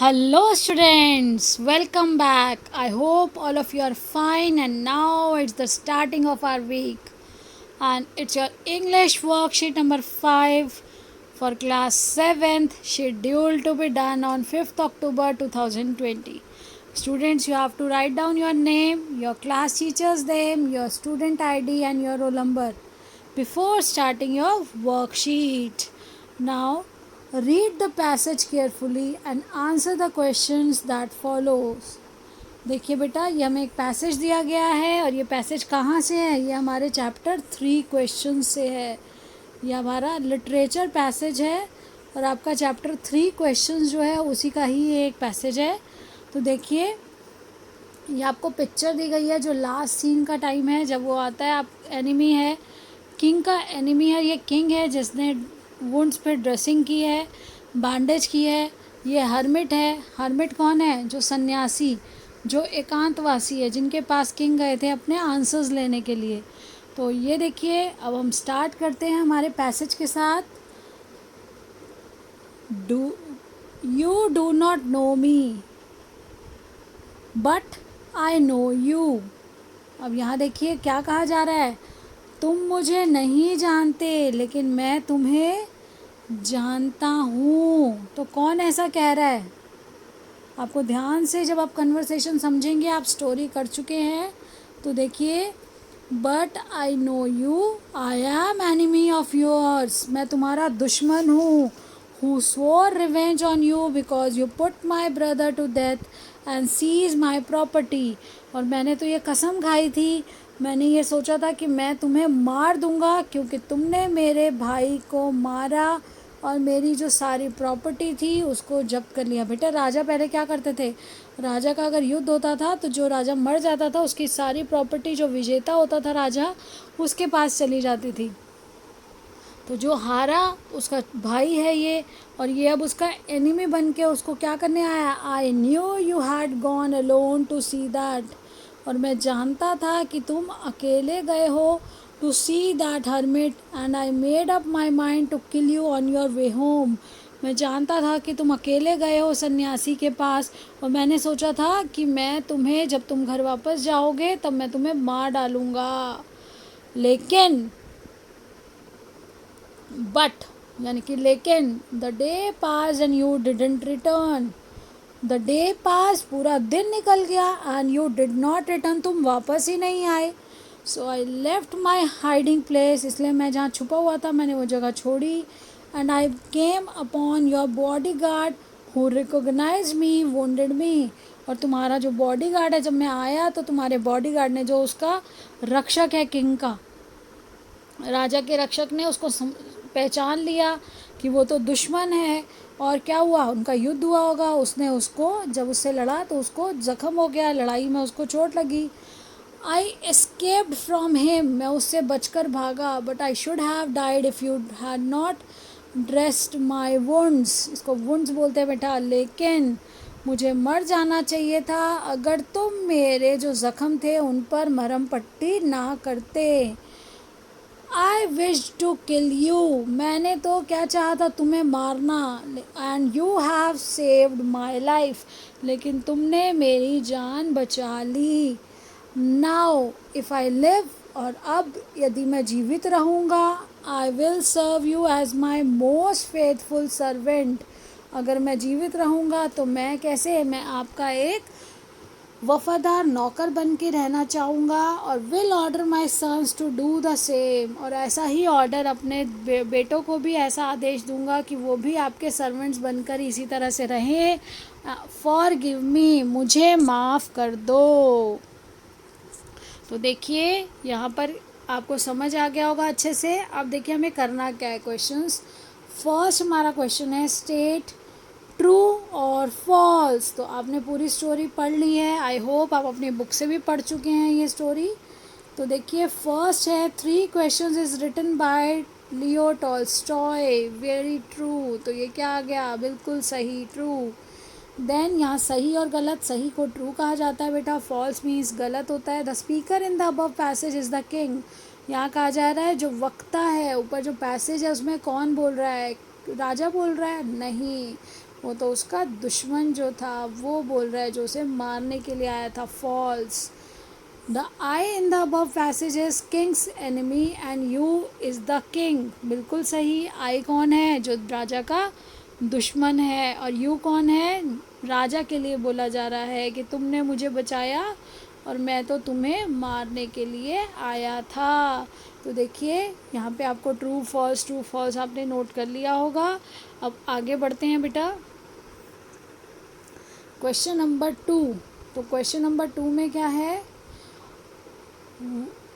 Hello, students. Welcome back. I hope all of you are fine, and now it's the starting of our week. And it's your English worksheet number 5 for class 7th, scheduled to be done on 5th October 2020. Students, you have to write down your name, your class teacher's name, your student ID, and your roll number before starting your worksheet. Now, read the passage carefully and answer the questions that follows. देखिए बेटा, ये हमें एक passage दिया गया है और ये पैसेज कहाँ से है? ये हमारे चैप्टर 3 क्वेश्चन से है। ये हमारा लिटरेचर पैसेज है और आपका चैप्टर 3 क्वेश्चन जो है उसी का ही ये एक पैसेज है। तो देखिए, ये आपको पिक्चर दी गई है जो लास्ट सीन का टाइम है जब वो आता है। आप एनिमी है, किंग का एनिमी है। ये किंग है जिसने वुंड्स पे ड्रेसिंग की है, बैंडेज की है। ये हर्मिट है। हर्मिट कौन है? जो सन्यासी, जो एकांतवासी है, जिनके पास किंग गए थे अपने आंसर्स लेने के लिए। तो ये देखिए, अब हम स्टार्ट करते हैं हमारे पैसेज के साथ। You do not know me but I know you. अब यहाँ देखिए क्या कहा जा रहा है, तुम मुझे नहीं जानते लेकिन मैं तुम्हें जानता हूँ। तो कौन ऐसा कह रहा है? आपको ध्यान से जब आप कन्वर्सेशन समझेंगे, आप स्टोरी कर चुके हैं, तो देखिए, but I know you, I am enemy of yours. मैं तुम्हारा दुश्मन हूँ। Who swore revenge on you because you put my brother to death and seized my property। और मैंने तो ये कसम खाई थी, मैंने ये सोचा था कि मैं तुम्हें मार दूंगा क्योंकि तुमने मेरे भाई को मारा और मेरी जो सारी प्रॉपर्टी थी उसको जब्त कर लिया। बेटा, राजा पहले क्या करते थे? राजा का अगर युद्ध होता था तो जो राजा मर जाता था उसकी सारी प्रॉपर्टी, जो विजेता होता था राजा, उसके पास चली जाती थी। तो जो हारा उसका भाई है ये, और ये अब उसका एनिमी बन के उसको क्या करने आया? I knew you had gone alone to see that. और मैं जानता था कि तुम अकेले गए हो to see that hermit and I made up my mind to kill you on your way home. मैं जानता था कि तुम अकेले गए हो सन्यासी के पास, और मैंने सोचा था कि मैं तुम्हें, जब तुम घर वापस जाओगे तब मैं तुम्हें मार डालूँगा। लेकिन बट यानी कि लेकिन, the day pass and you didn't return. The day pass, पूरा दिन निकल गया, and you did not return, तुम वापस ही नहीं आए। So I left my hiding place, इसलिए मैं जहाँ छुपा हुआ था मैंने वो जगह छोड़ी। And I came upon your body guard who recognize me wounded me. और तुम्हारा जो बॉडी गार्ड है, जब मैं आया तो तुम्हारे बॉडी गार्ड ने, जो उसका रक्षक है किंग का, राजा के रक्षक ने उसको पहचान लिया कि वो तो दुश्मन है। और क्या हुआ? उनका युद्ध हुआ होगा, उसने उसको, जब उससे लड़ा तो उसको जख्म हो गया, लड़ाई में उसको चोट लगी। आई एस्केप्ड फ्रॉम हिम, मैं उससे बचकर भागा। But I should have died if you had not dressed my wounds. इसको वुंड्स बोलते हैं बेटा। लेकिन मुझे मर जाना चाहिए था अगर तुम मेरे जो ज़ख्म थे उन पर मरहम पट्टी ना करते। I wish to kill you, मैंने तो क्या चाहा था? तुम्हें मारना। And you have saved my life, लेकिन तुमने मेरी जान बचा ली। नाउ इफ़ आई लिव, और अब यदि मैं जीवित रहूँगा, I will serve you as my most faithful servant. अगर मैं जीवित रहूँगा तो मैं कैसे? मैं आपका एक वफ़ादार नौकर बन के रहना चाहूँगा। और will order my sons to do the same, और ऐसा ही ऑर्डर अपने बेटों को भी ऐसा आदेश दूँगा कि वो भी आपके सर्वेंट्स बनकर इसी तरह से रहें। फॉर गिव मी, मुझे माफ़ कर दो। तो देखिए, यहाँ पर आपको समझ आ गया होगा अच्छे से। अब देखिए हमें करना क्या है। क्वेश्चंस, फर्स्ट हमारा क्वेश्चन है स्टेट ट्रू और फॉल्स। तो आपने पूरी स्टोरी पढ़ ली है, आई होप आप अपनी बुक से भी पढ़ चुके हैं ये स्टोरी। तो देखिए, फर्स्ट है 3 questions is written by Leo Tolstoy, very true. तो ये क्या आ गया? बिल्कुल सही, ट्रू। देन यहाँ सही और गलत, सही को ट्रू कहा जाता है बेटा, फॉल्स मीन्स गलत होता है। The speaker in the above passage is the king. यहाँ कहा जा रहा है जो वक्ता है, ऊपर जो पैसेज है उसमें कौन बोल रहा है? राजा बोल रहा है? नहीं, वो तो उसका दुश्मन जो था वो बोल रहा है, जो उसे मारने के लिए आया था। False. The I in the above passage is king's enemy and you is the king. बिल्कुल सही। आई कौन है? जो राजा का दुश्मन है। और यू कौन है? राजा के लिए बोला जा रहा है कि तुमने मुझे बचाया और मैं तो तुम्हें मारने के लिए आया था। तो देखिए यहाँ पे आपको ट्रू फॉल्स आपने नोट कर लिया होगा। अब आगे बढ़ते हैं बेटा। Question number 2। तो क्वेश्चन नंबर 2 में क्या है?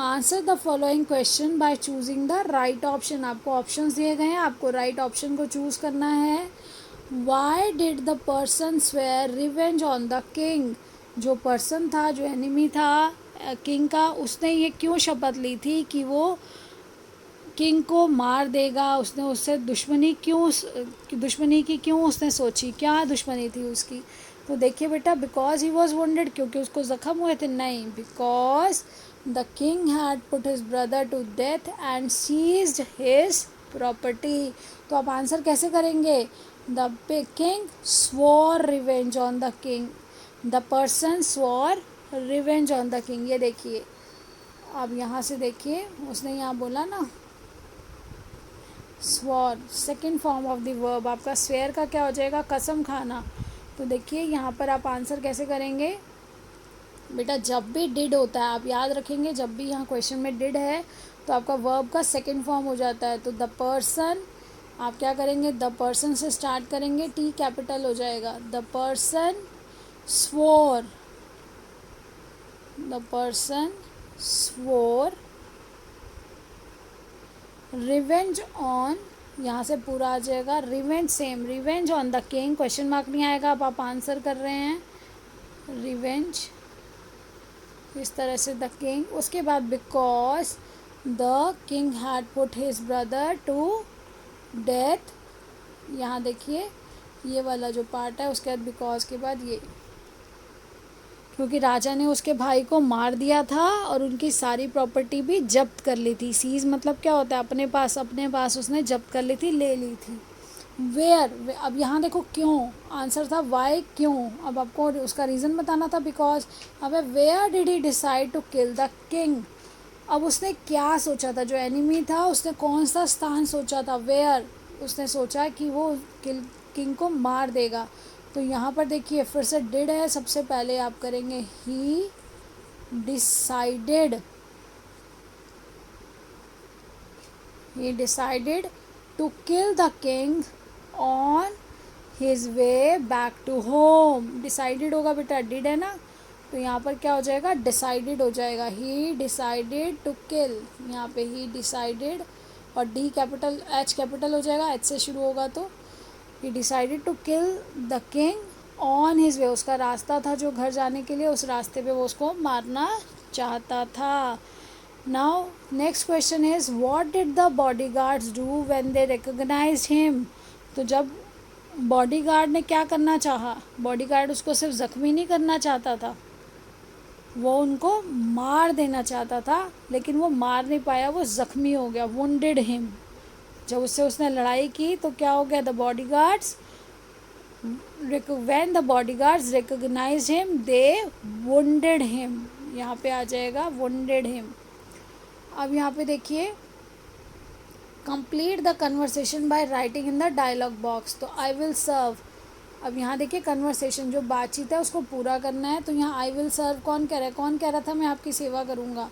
Answer the following question by choosing the right option. आपको ऑप्शंस दिए गए हैं, आपको राइट ऑप्शन को चूज करना है। Why did the person swear revenge on the king. जो पर्सन था, जो एनिमी था किंग का, उसने ये क्यों शपथ ली थी कि वो किंग को मार देगा? उसने उससे दुश्मनी की क्यों उसने सोची? क्या दुश्मनी थी उसकी? तो देखिए बेटा, बिकॉज ही वॉज वॉन्डेड, क्योंकि उसको जख्म हुए थे? नहीं, because the king had put his brother to death and seized his property. तो आप आंसर कैसे करेंगे? The king swore revenge on the king, the person swore revenge on the king. ये देखिए, अब यहाँ से देखिए, उसने यहाँ बोला ना swore, second form of the verb. आपका स्वेयर का क्या हो जाएगा? कसम खाना। तो देखिए यहाँ पर आप आंसर कैसे करेंगे बेटा? जब भी डिड होता है, आप याद रखेंगे, जब भी यहाँ क्वेश्चन में डिड है तो आपका वर्ब का सेकेंड फॉर्म हो जाता है। तो द पर्सन, आप क्या करेंगे? द पर्सन से स्टार्ट करेंगे, टी कैपिटल हो जाएगा। The person swore, the person swore revenge on, यहाँ से पूरा आ जाएगा revenge, same revenge on the king, question mark नहीं आएगा। अब आप आंसर कर रहे हैं रिवेंज, इस तरह से द किंग। उसके बाद because the king had put his brother to death, यहाँ देखिए ये वाला जो पार्ट है, उसके बाद बिकॉज के बाद ये, क्योंकि राजा ने उसके भाई को मार दिया था और उनकी सारी प्रॉपर्टी भी जब्त कर ली थी। सीज मतलब क्या होता है? अपने पास उसने जब्त कर ली थी, ले ली थी। वेयर, अब यहाँ देखो क्यों, आंसर था वाई, क्यों। अब आपको उसका रीज़न बताना था, बिकॉज। अब where did he decide to kill the king. अब उसने क्या सोचा था? जो एनिमी था उसने कौन सा स्थान सोचा था? वेयर, उसने सोचा कि वो किंग को मार देगा। तो यहाँ पर देखिए फिर से डिड है, सबसे पहले आप करेंगे he decided to kill the king on his way back to home. Decided होगा बेटा, डिड है ना, तो यहाँ पर क्या हो जाएगा? डिसाइडेड हो जाएगा। ही डिसाइडेड टू किल, यहाँ पे ही डिसाइडेड, और डी कैपिटल, एच कैपिटल हो जाएगा, एच से शुरू होगा। तो he decided to kill the king on his way, उसका रास्ता था जो घर जाने के लिए, उस रास्ते पे वो उसको मारना चाहता था। Now next question is what did the body guards do when they recognised him. तो जब बॉडीगार्ड ने क्या करना चाहा? बॉडीगार्ड उसको सिर्फ ज़ख्मी नहीं करना चाहता था, वो उनको मार देना चाहता था, लेकिन वो मार नहीं पाया, वो ज़ख्मी हो गया। वुंडेड हिम, जब उससे उसने लड़ाई की तो क्या हो गया? The bodyguards, when the bodyguards recognised him they wounded him, यहाँ पे आ जाएगा वुंडेड हिम। अब यहाँ पे देखिए, complete the conversation by writing in the dialogue box. तो आई विल सर्व, अब यहाँ देखिए कन्वर्सेशन जो बातचीत है उसको पूरा करना है। तो यहाँ आई विल सर्व कौन कह रहा है? कौन कह रहा था मैं आपकी सेवा करूँगा?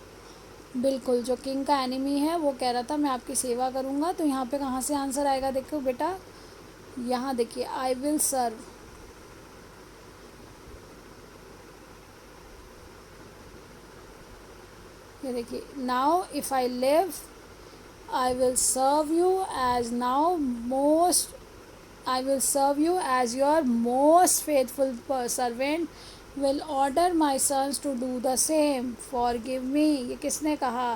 बिल्कुल, जो किंग का एनिमी है वो कह रहा था मैं आपकी सेवा करूँगा। तो यहाँ पे कहाँ से आंसर आएगा? देखो बेटा, यहाँ देखिए आई विल सर्व, ये देखिए, now if I live I will serve you as now most, I will serve you as your most faithful servant will order my sons to do the same. Forgive me. ये किसने कहा?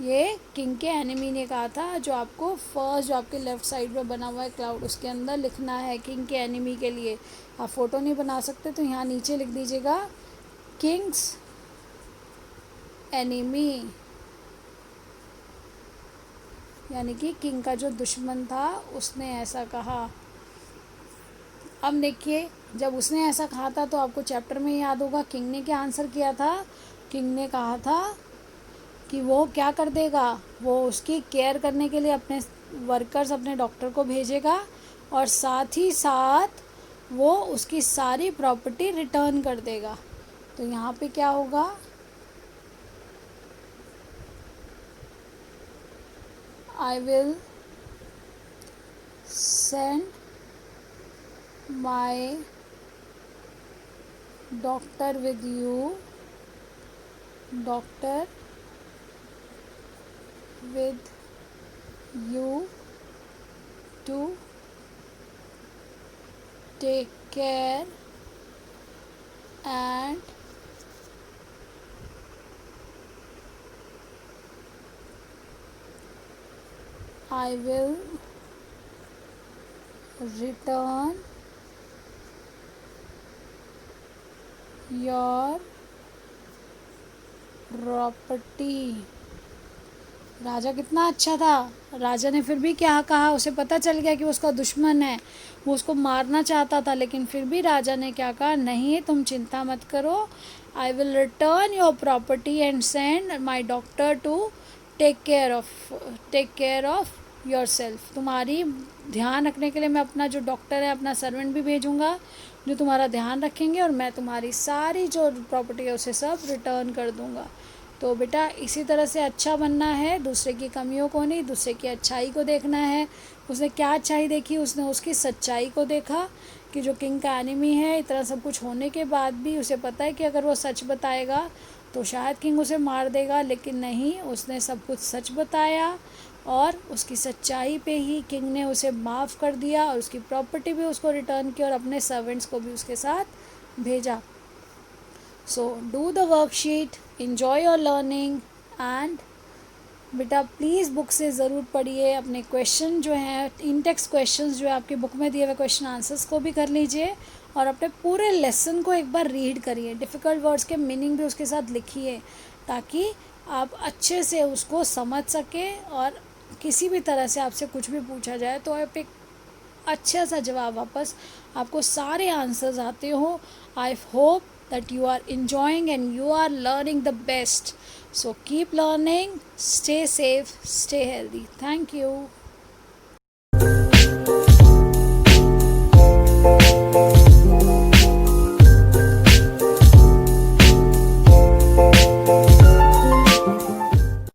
ये king के enemy ने कहा था। जो आपको फर्स्ट, जो आपके लेफ्ट साइड में बना हुआ है क्लाउड, उसके अंदर लिखना है किंग के एनिमी के लिए। आप फ़ोटो नहीं बना सकते तो यहाँ नीचे लिख दीजिएगा किंग्स एनिमी, यानी कि किंग का जो दुश्मन था उसने ऐसा कहा। अब देखिए, जब उसने ऐसा कहा था तो आपको चैप्टर में याद होगा किंग ने क्या आंसर किया था। किंग ने कहा था कि वो क्या कर देगा, वो उसकी केयर करने के लिए अपने वर्कर्स, अपने डॉक्टर को भेजेगा और साथ ही साथ वो उसकी सारी प्रॉपर्टी रिटर्न कर देगा। तो यहाँ पे क्या होगा, I will send my doctor with you, doctor with you to take care and I will return your property। राजा कितना अच्छा था, राजा ने फिर भी क्या कहा, उसे पता चल गया कि वो उसका दुश्मन है, वो उसको मारना चाहता था, लेकिन फिर भी राजा ने क्या कहा, नहीं तुम चिंता मत करो, I will return your property and send my doctor to take care of yourself. तुम्हारी ध्यान रखने के लिए मैं अपना जो डॉक्टर है, अपना सर्वेंट भी भेजूँगा जो तुम्हारा ध्यान रखेंगे, और मैं तुम्हारी सारी जो प्रॉपर्टी है उसे सब रिटर्न कर दूँगा। तो बेटा इसी तरह से अच्छा बनना है, दूसरे की कमियों को नहीं, दूसरे की अच्छाई को देखना है। उसने क्या अच्छाई देखी, उसने उसकी सच्चाई को देखा कि जो किंग का एनिमी है, इतना सब कुछ होने के बाद भी उसे पता है कि अगर वो सच बताएगा तो शायद किंग उसे मार देगा, लेकिन नहीं, उसने सब कुछ सच बताया और उसकी सच्चाई पे ही किंग ने उसे माफ़ कर दिया और उसकी प्रॉपर्टी भी उसको रिटर्न की और अपने सर्वेंट्स को भी उसके साथ भेजा। So do the worksheet, enjoy your learning and बेटा प्लीज़ बुक से ज़रूर पढ़िए, अपने क्वेश्चन जो हैं, इन टेक्स्ट क्वेश्चंस जो है आपकी बुक में दिए हुए क्वेश्चन आंसर्स को भी कर लीजिए और अपने पूरे लेसन को एक बार रीड करिए, डिफ़िकल्ट वर्ड्स के मीनिंग भी उसके साथ लिखिए ताकि आप अच्छे से उसको समझ सकें और किसी भी तरह से आपसे कुछ भी पूछा जाए तो आप एक अच्छा सा जवाब वापस, आपको सारे आंसर्स आते हो। I hope that you are enjoying and you are learning the best. So keep learning, stay safe, stay healthy. Thank you.